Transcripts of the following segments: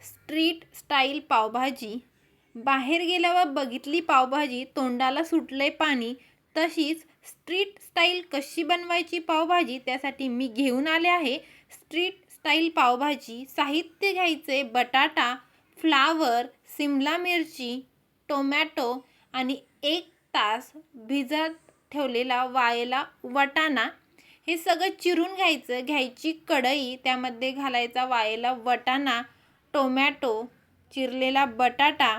Street style pav bhaji. बाहेर गेल्यावर बघितली पावभाजी, तोंडाला सुटलंय पाणी. तशीच स्ट्रीट स्टाईल कशी बनवायची पावभाजी, त्यासाठी मी घेऊन आले आहे स्ट्रीट स्टाईल पावभाजी. साहित्य घ्यायचे: बटाटा, फ्लावर, सिमला मिरची, टोमॅटो आणि 1 तास भिजत ठेवलेला वाळलेला वाटाणा. हे सगळं चिरून घ्यायची कढई, त्यामध्ये घालायचा वाळलेला वाटाणा, टोमॅटो, चिरलेला बटाटा,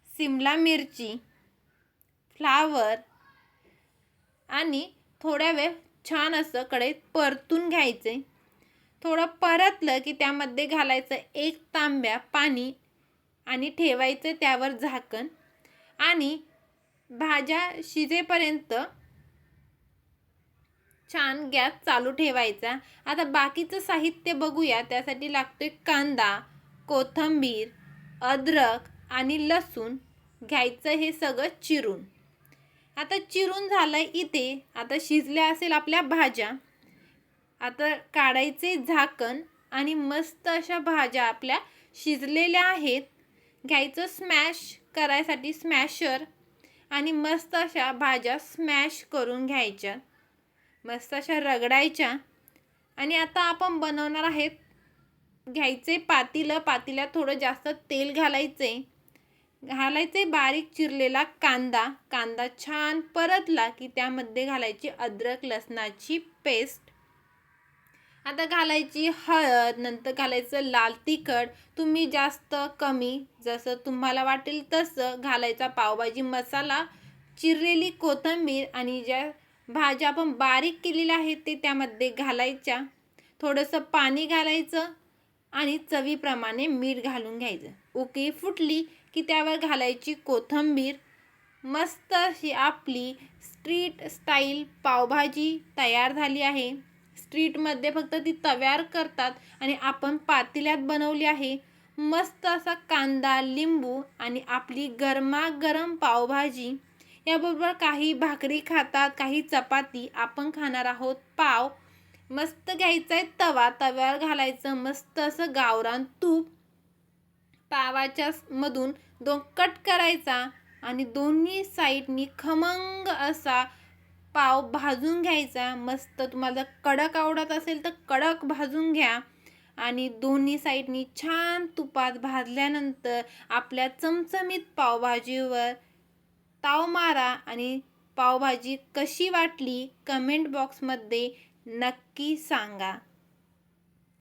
सिमला मिरची, फ्लावर आणि थोड्या वेळ छान असं कढईत परतून घ्यायचे. थोडं परतलं की त्यामध्ये घालायचं 1 तांब्या पाणी आणि ठेवायचं त्यावर झाकण आणि भाज्या शिजेपर्यंत छान गॅस चालू ठेवायचा. आता बाकीचं साहित्य बघूया. त्यासाठी लागतोय कांदा, कोथिंबीर, अद्रक आणि लसूण घ्यायचं, हे सगळं चिरून. आता चिरून झालं इथे. आता शिजल्या असेल आपल्या भाज्या. आता काढायचे झाकण आणि मस्त अशा भाज्या आपल्या शिजलेल्या आहेत घ्यायचं स्मॅश करायसाठी स्मॅशर आणि मस्त अशा भाज्या स्मॅश करून घ्यायच्या, मस्त अशा रगडायच्या. आणि आता आपण बनवणार आहेत. घ्यायचे पातेलं, पातेल्यात थोडं जास्त तेल घालायचे बारीक चिरलेला कांदा. कांदा छान परतला की त्यामध्ये घालायची अद्रक लसणाची पेस्ट. आता घालायची हळद, नंतर घालायचं लाल तिखट. तुम्ही जास्त कमी जसं तुम्हाला वाटेल तसं घालायचा पावभाजी मसाला, चिरलेली कोथिंबीर आणि ज्या भाज्या आपण बारीक केलेल्या आहेत ते त्यामध्ये घालायच्या. थोडंसं पाणी घालायचं आणि चवीप्रमाणे मीठ घालून घ्यायचं. उकळी फुटली की त्यावर घालायची कोथिंबीर. मस्त अशी आपली स्ट्रीट स्टाईल पावभाजी तयार झाली आहे. स्ट्रीटमध्ये फक्त ती तव्यावर करतात आणि आपण पातेल्यात बनवली आहे. मस्त असा कांदा, लिंबू आणि आपली गरमागरम पावभाजी. याबरोबर काही भाकरी खातात, काही चपाती. आपण खाणार आहोत पाव. मस्त घ्यायचा आहे तवा, तव्यावर घालायचं मस्त असं गावरान तूप. पावाच्या मधून 2 कट करायचा आणि दोन्ही साईडनी खमंग असा पाव भाजून घ्यायचा. मस्त तुम्हाला कडक आवडत असेल तर कडक भाजून घ्या आणि दोन्ही साईडनी छान तुपात भाजल्यानंतर आपल्या चमचमीत पावभाजीवर ताव मारा. आणि पावभाजी कशी वाटली कमेंट बॉक्समध्ये नक्की सांगा.